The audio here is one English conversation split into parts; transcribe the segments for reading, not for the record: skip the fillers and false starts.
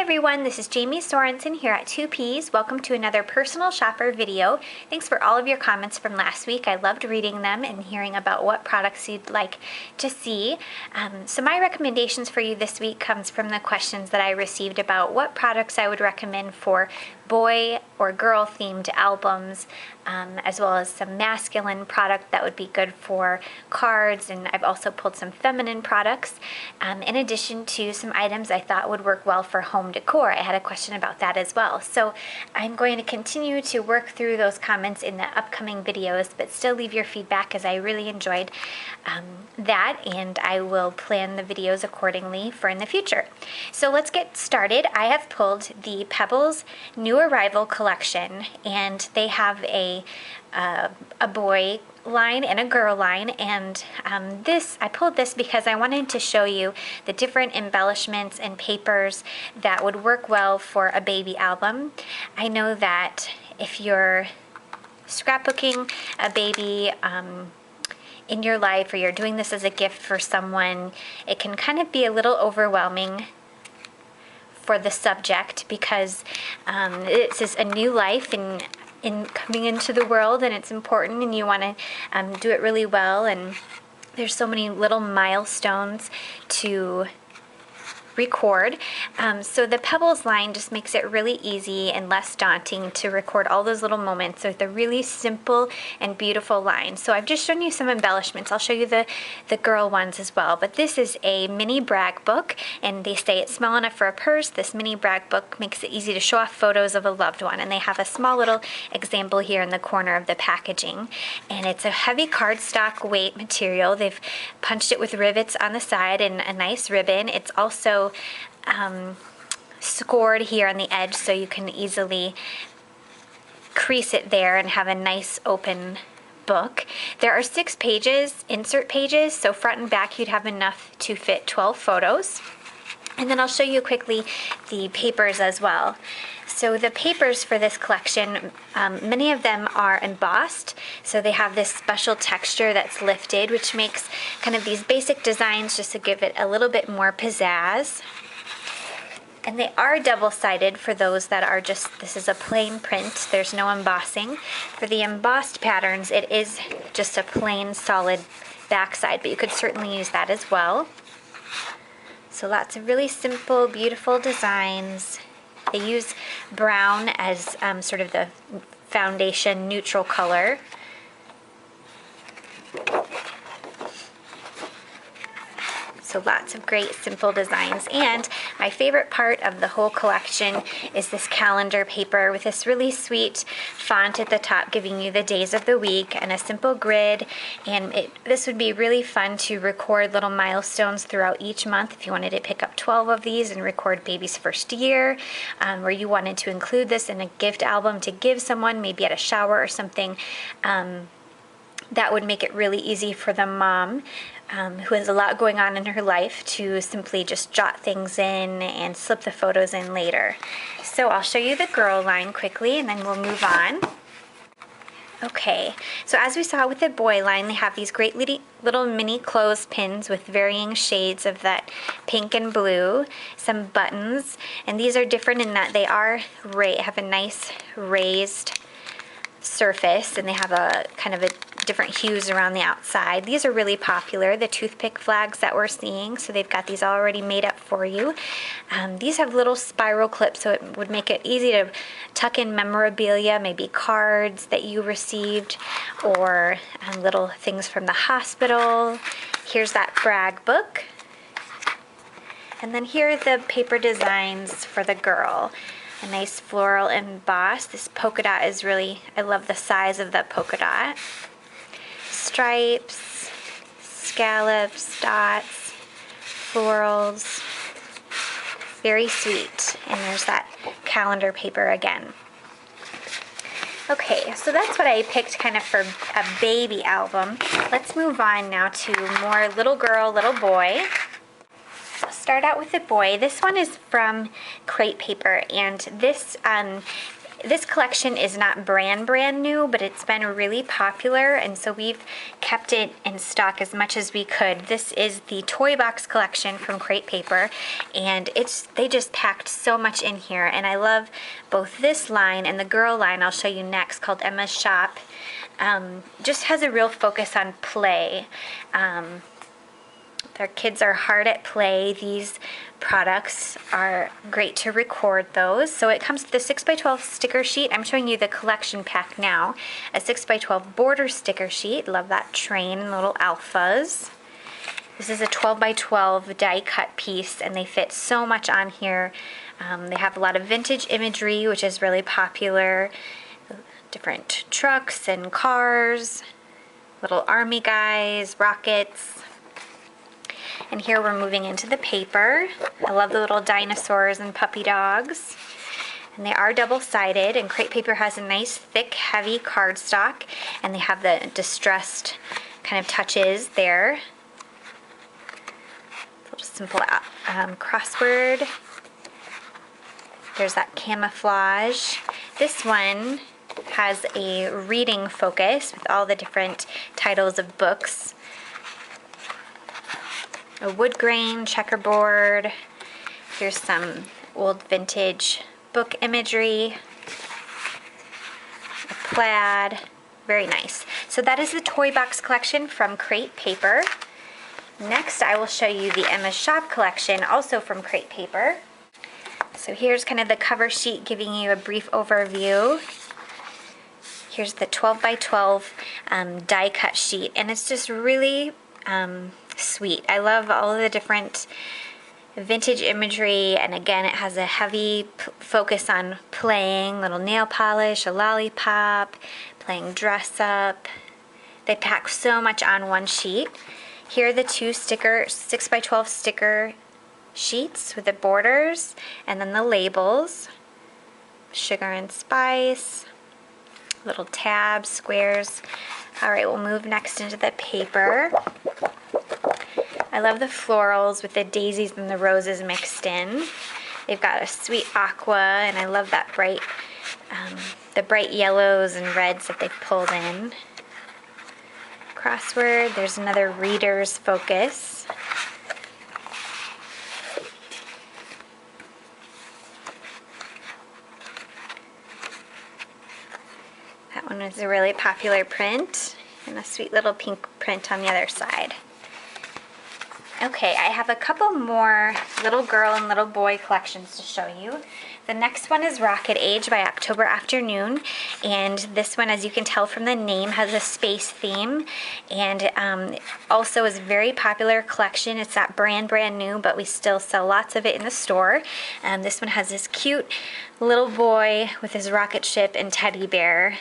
everyone, this is Jamie Sorensen here at 2Ps. Welcome to another personal shopper video. Thanks for all of your comments from last week. I loved reading them and hearing about what products you'd like to see. So my recommendations for you this week comes from the questions that I received about what products I would recommend for boy or girl themed albums, as well as some masculine product that would be good for cards, and I've also pulled some feminine products, in addition to some items I thought would work well for home decor. I had a question about that as well. So I'm going to continue to work through those comments in the upcoming videos, but still leave your feedback as I really enjoyed that, and I will plan the videos accordingly for in the future. So let's get started. I have pulled the Pebbles New Arrival collection, and they have a boy line and a girl line, and I pulled this because I wanted to show you the different embellishments and papers that would work well for a baby album. I know that if you're scrapbooking a baby in your life, or you're doing this as a gift for someone, it can kind of be a little overwhelming for the subject, because it's just a new life and in coming into the world, and it's important, and you want to do it really well, and there's so many little milestones to record. So the Pebbles line just makes it really easy and less daunting to record all those little moments with a really simple and beautiful line. So I've just shown you some embellishments. I'll show you the girl ones as well. But this is a mini brag book, and they say it's small enough for a purse. This mini brag book makes it easy to show off photos of a loved one, and they have a small little example here in the corner of the packaging. And it's a heavy cardstock weight material. They've punched it with rivets on the side and a nice ribbon. It's also scored here on the edge, so you can easily crease it there and have a nice open book. There are 6 pages, insert pages, so front and back you'd have enough to fit 12 photos. And then I'll show you quickly the papers as well. So the papers for this collection, many of them are embossed, so they have this special texture that's lifted, which makes kind of these basic designs just to give it a little bit more pizzazz. And they are double-sided for those that are just, this is a plain print, there's no embossing. For the embossed patterns, it is just a plain solid backside, but you could certainly use that as well. So lots of really simple, beautiful designs. They use brown as sort of the foundation neutral color. So lots of great simple designs. And my favorite part of the whole collection is this calendar paper with this really sweet font at the top giving you the days of the week and a simple grid. And this would be really fun to record little milestones throughout each month if you wanted to pick up 12 of these and record baby's first year, or you wanted to include this in a gift album to give someone, maybe at a shower or something. That would make it really easy for the mom who has a lot going on in her life to simply just jot things in and slip the photos in later. So I'll show you the girl line quickly, and then we'll move on. Okay, so as we saw with the boy line, they have these great little mini clothespins with varying shades of that pink and blue, some buttons, and these are different in that they have a nice raised surface, and they have a kind of a different hues around the outside. These are really popular, the toothpick flags that we're seeing, so they've got these already made up for you. These have little spiral clips, so it would make it easy to tuck in memorabilia, maybe cards that you received, or little things from the hospital. Here's that brag book. And then here are the paper designs for the girl. A nice floral emboss. This polka dot is really, I love the size of the polka dot. Stripes, scallops, dots, florals. Very sweet. And there's that calendar paper again. Okay, so that's what I picked kind of for a baby album. Let's move on now to more little girl, little boy. Start out with the boy. This one is from Crate Paper, and this This collection is not brand new, but it's been really popular, and so we've kept it in stock as much as we could. This is the Toy Box collection from Crate Paper, and they just packed so much in here, and I love both this line and the girl line I'll show you next, called Emma's Shop. Just has a real focus on play. Their kids are hard at play. These products are great to record those. So it comes with a 6x12 sticker sheet. I'm showing you the collection pack now. A 6x12 border sticker sheet. Love that train and little alphas. This is a 12x12 die cut piece, and they fit so much on here. They have a lot of vintage imagery, which is really popular. Different trucks and cars, little army guys, rockets. And here we're moving into the paper. I love the little dinosaurs and puppy dogs. And they are double-sided, and Crate Paper has a nice, thick, heavy cardstock, and they have the distressed kind of touches there. A little simple crossword. There's that camouflage. This one has a reading focus with all the different titles of books. A wood grain checkerboard. Here's some old vintage book imagery. A plaid. Very nice. So that is the Toy Box collection from Crate Paper. Next, I will show you the Emma's Shop collection, also from Crate Paper. So here's kind of the cover sheet giving you a brief overview. Here's the 12x12 die cut sheet, and it's just really sweet. I love all of the different vintage imagery, and again, it has a heavy focus on playing, little nail polish, a lollipop, playing dress up. They pack so much on one sheet. Here are the two 6x12 sticker sheets with the borders, and then the labels, sugar and spice, little tabs, squares. All right, we'll move next into the paper. I love the florals with the daisies and the roses mixed in. They've got a sweet aqua, and I love that the bright yellows and reds that they've pulled in. Crossword, there's another reader's focus. That one is a really popular print, and a sweet little pink print on the other side. Okay, I have a couple more little girl and little boy collections to show you. The next one is Rocket Age by October Afternoon, and this one, as you can tell from the name, has a space theme, and also is a very popular collection. It's not brand new, but we still sell lots of it in the store. This one has this cute little boy with his rocket ship and teddy bear.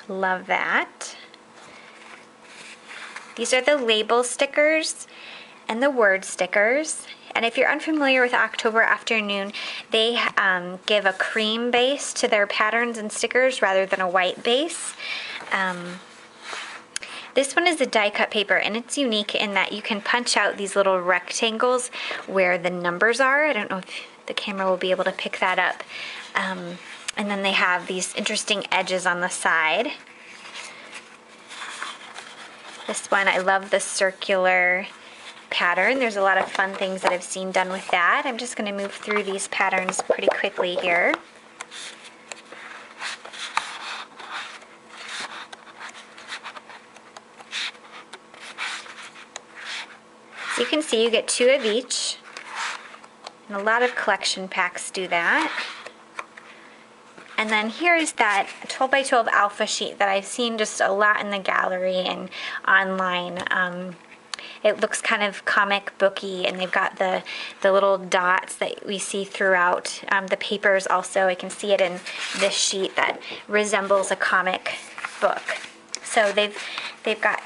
Love that. These are the label stickers and the word stickers. And if you're unfamiliar with October Afternoon, they give a cream base to their patterns and stickers rather than a white base. This one is a die cut paper, and it's unique in that you can punch out these little rectangles where the numbers are. I don't know if the camera will be able to pick that up. And then they have these interesting edges on the side. This one, I love the circular pattern. There's a lot of fun things that I've seen done with that. I'm just going to move through these patterns pretty quickly here. So you can see you get two of each, and a lot of collection packs do that. And then here is that 12x12 alpha sheet that I've seen just a lot in the gallery and online. It looks kind of comic booky, and they've got the little dots that we see throughout. The papers also, I can see it in this sheet that resembles a comic book. So they've got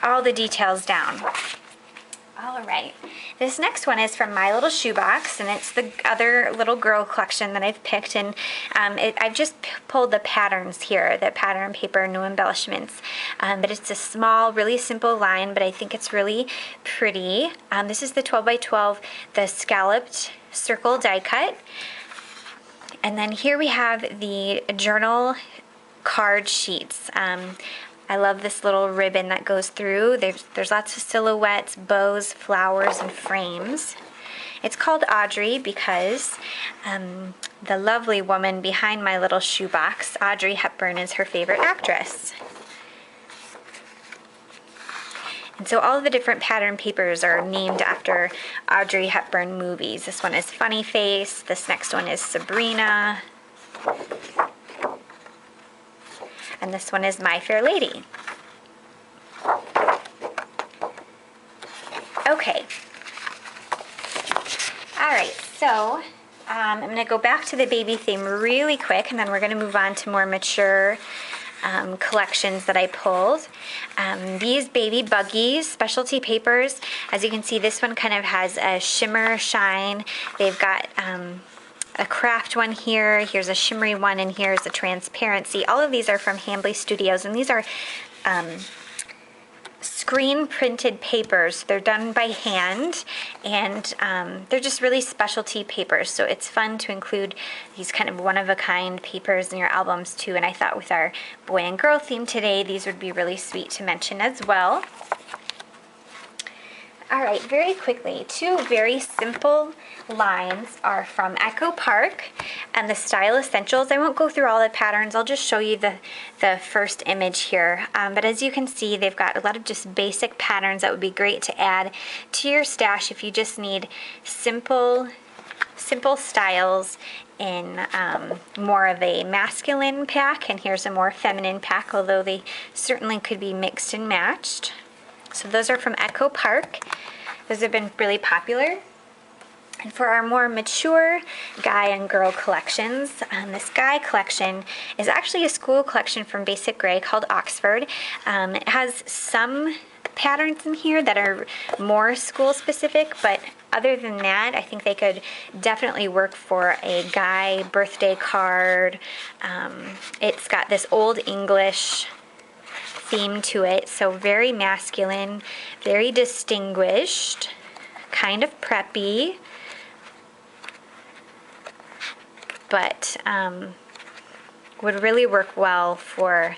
all the details down. All right, this next one is from My Little Shoebox, and it's the other little girl collection that I've picked, and I've just pulled the patterns here, the pattern paper, no embellishments, but it's a small, really simple line, but I think it's really pretty. This is the 12x12, the scalloped circle die cut, And then here we have the journal card sheets. I love this little ribbon that goes through. There's lots of silhouettes, bows, flowers, and frames. It's called Audrey because the lovely woman behind my little shoebox, Audrey Hepburn, is her favorite actress. And so all of the different pattern papers are named after Audrey Hepburn movies. This one is Funny Face. This next one is Sabrina. And this one is My Fair Lady. Okay. All right, so I'm going to go back to the baby theme really quick, and then we're going to move on to more mature collections that I pulled. These baby buggies, specialty papers. As you can see, this one kind of has a shimmer shine. They've got a craft one here, here's a shimmery one, and here's a transparency. All of these are from Hambly Studios, and these are screen printed papers. They're done by hand, and they're just really specialty papers, so it's fun to include these kind of one-of-a-kind papers in your albums too. And I thought with our boy and girl theme today, these would be really sweet to mention as well. All right, very quickly, two very simple lines are from Echo Park and the Style Essentials. I won't go through all the patterns, I'll just show you the first image here. But as you can see, they've got a lot of just basic patterns that would be great to add to your stash if you just need simple styles in more of a masculine pack, and here's a more feminine pack, although they certainly could be mixed and matched. So those are from Echo Park. Those have been really popular. And for our more mature guy and girl collections, this guy collection is actually a school collection from Basic Grey called Oxford. It has some patterns in here that are more school specific, but other than that, I think they could definitely work for a guy birthday card. It's got this Old English theme to it, so very masculine, very distinguished, kind of preppy, but would really work well for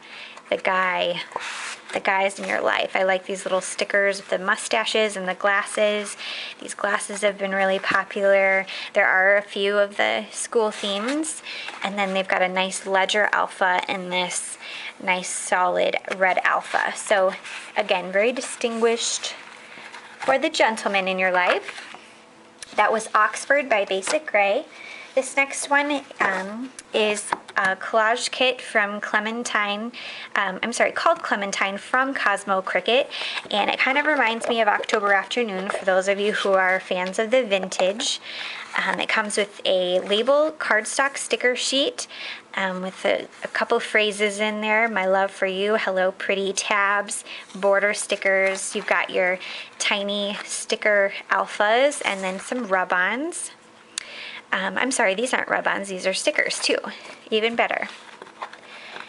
the guys in your life. I like these little stickers with the mustaches and the glasses. These glasses have been really popular. There are a few of the school themes, and then they've got a nice Ledger Alpha and this nice solid red alpha. So again, very distinguished for the gentleman in your life. That was Oxford by Basic Grey. This next one is a collage kit from Clementine, called Clementine from Cosmo Cricket, and it kind of reminds me of October Afternoon for those of you who are fans of the vintage. It comes with a label cardstock sticker sheet with a couple phrases in there. My love for you, hello pretty, tabs, border stickers. You've got your tiny sticker alphas and then some rub-ons. These aren't rub-ons, these are stickers too, even better.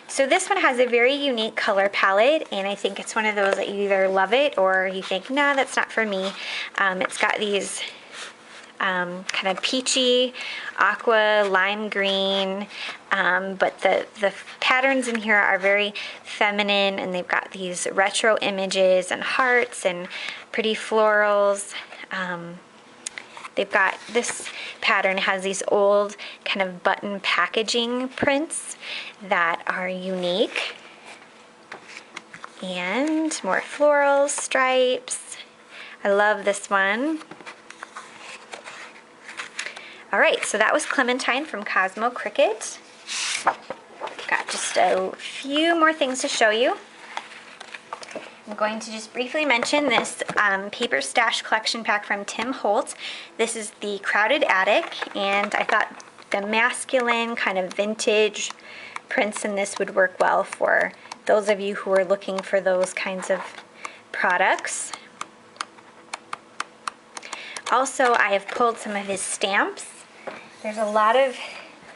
So this one has a very unique color palette, and I think it's one of those that you either love it or you think, nah, that's not for me. It's got these kind of peachy, aqua, lime green, but the patterns in here are very feminine, and they've got these retro images and hearts and pretty florals. They've got, this pattern has these old kind of button packaging prints that are unique. And more florals, stripes. I love this one. All right, so that was Clementine from Cosmo Cricket. Got just a few more things to show you. I'm going to just briefly mention this paper stash collection pack from Tim Holtz. This is the Crowded Attic, and I thought the masculine kind of vintage prints in this would work well for those of you who are looking for those kinds of products. Also, I have pulled some of his stamps. There's a lot of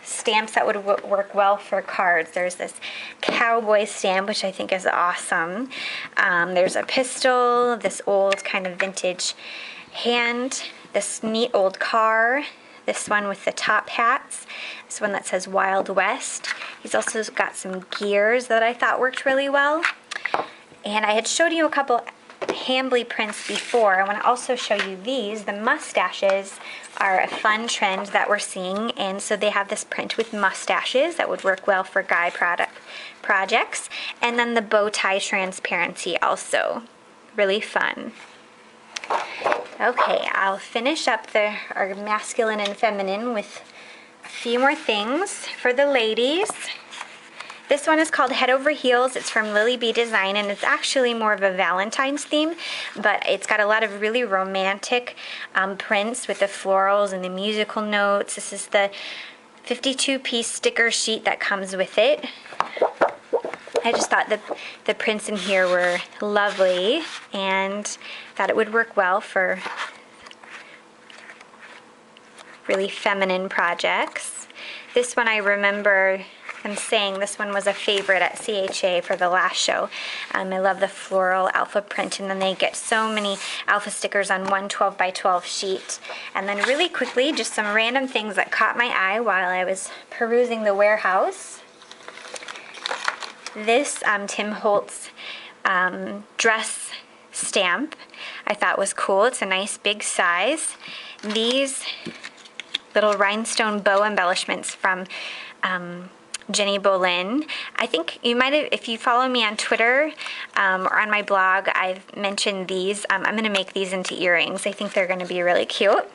stamps that would work well for cards. There's this cowboy stamp, which I think is awesome. There's a pistol, this old kind of vintage hand, this neat old car, This one with the top hats. This one that says Wild West. He's also got some gears that I thought worked really well. And I had showed you a couple Hambly prints before. I want to also show you these. The mustaches are a fun trend that we're seeing, and so they have this print with mustaches that would work well for guy projects. And then the bow tie transparency also. Really fun. Okay, I'll finish up our masculine and feminine with a few more things for the ladies. This one is called Head Over Heels. It's from Lily Bee Design, and it's actually more of a Valentine's theme, but it's got a lot of really romantic prints with the florals and the musical notes. This is the 52-piece sticker sheet that comes with it. I just thought the prints in here were lovely and thought it would work well for really feminine projects. This one I remember them saying this one was a favorite at CHA for the last show. I love the floral alpha print, and then they get so many alpha stickers on one 12 by 12 sheet. And then really quickly, just some random things that caught my eye while I was perusing the warehouse. This Tim Holtz dress stamp I thought was cool. It's a nice big size. These little rhinestone bow embellishments from Jenny Bolin. I think you might have, if you follow me on Twitter or on my blog, I've mentioned these. I'm going to make these into earrings. I think they're going to be really cute.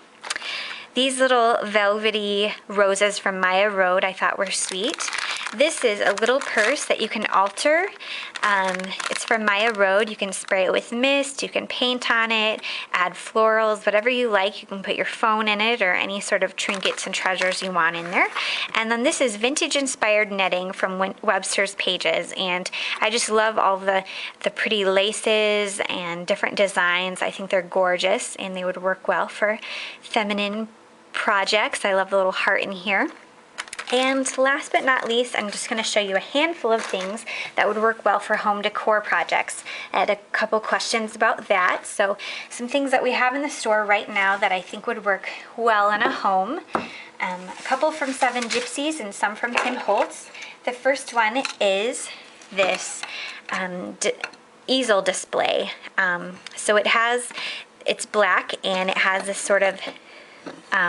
These little velvety roses from Maya Road I thought were sweet. This is a little purse that you can alter. It's from Maya Road. You can spray it with mist, you can paint on it, add florals, whatever you like. You can put your phone in it or any sort of trinkets and treasures you want in there. And then this is vintage inspired netting from Webster's Pages. And I just love all the pretty laces and different designs. I think they're gorgeous and they would work well for feminine projects. I love the little heart in here. And last but not least, I'm just going to show you a handful of things that would work well for home decor projects. I had a couple questions about that. So some things that we have in the store right now that I think would work well in a home. A couple from Seven Gypsies and some from Tim Holtz. The first one is this easel display. So it's black and it has this sort of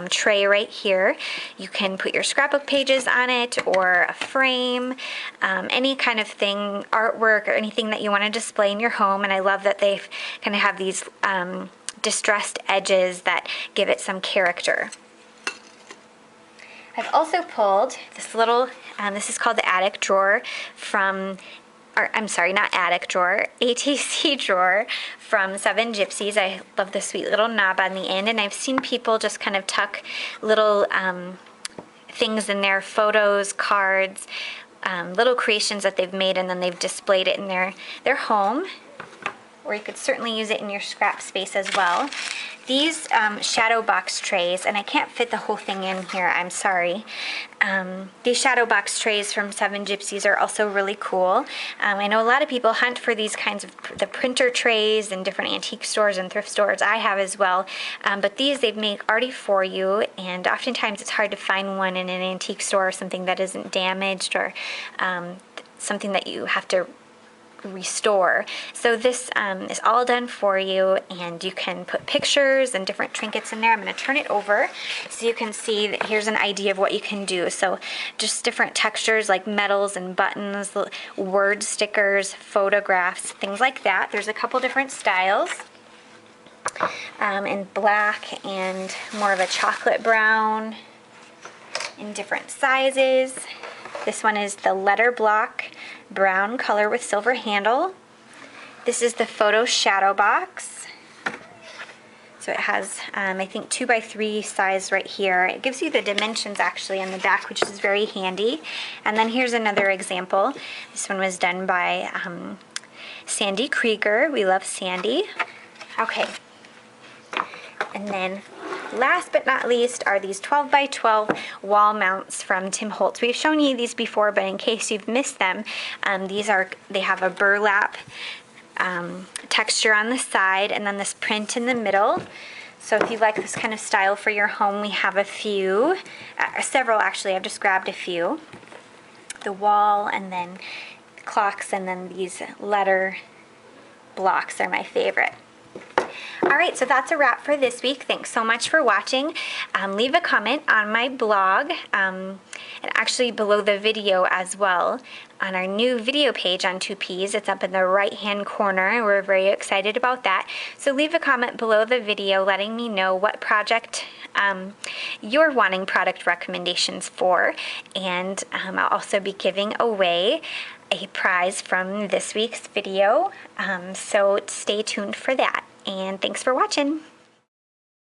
tray right here. You can put your scrapbook pages on it or a frame, any kind of thing, artwork or anything that you want to display in your home. And I love that they kind of have these distressed edges that give it some character. I've also pulled this little, this is called the attic drawer from, or I'm sorry, not attic drawer, ATC drawer from Seven Gypsies. I love the sweet little knob on the end, and I've seen people just kind of tuck little things in there, photos, cards, little creations that they've made, and then they've displayed it in their home, or you could certainly use it in your scrap space as well. These shadow box trays, and I can't fit the whole thing in here, I'm sorry. These shadow box trays from Seven Gypsies are also really cool. I know a lot of people hunt for these kinds of the printer trays in different antique stores and thrift stores. I have as well. But these they've made already for you, and oftentimes it's hard to find one in an antique store, something that isn't damaged or something that you have to restore. So this is all done for you, and you can put pictures and different trinkets in there. I'm going to turn it over so you can see that here's an idea of what you can do. So just different textures like metals and buttons, word stickers, photographs, things like that. There's a couple different styles in black and more of a chocolate brown in different sizes. This one is the letter block brown color with silver handle. This is the photo shadow box. So it has, I think, 2x3 size right here. It gives you the dimensions actually on the back, which is very handy. And then here's another example. This one was done by Sandy Krieger. We love Sandy. Okay. And then last but not least are these 12 by 12 wall mounts from Tim Holtz. We've shown you these before, but in case you've missed them, they have a burlap texture on the side and then this print in the middle. So if you like this kind of style for your home, we have a few, several actually. I've just grabbed a few. The wall, and then clocks, and then these letter blocks are my favorite. All right, so that's a wrap for this week. Thanks so much for watching. Leave a comment on my blog, and actually below the video as well, on our new video page on 2Ps. It's up in the right-hand corner, and we're very excited about that. So leave a comment below the video letting me know what project you're wanting product recommendations for, and I'll also be giving away a prize from this week's video, so stay tuned for that. And thanks for watching.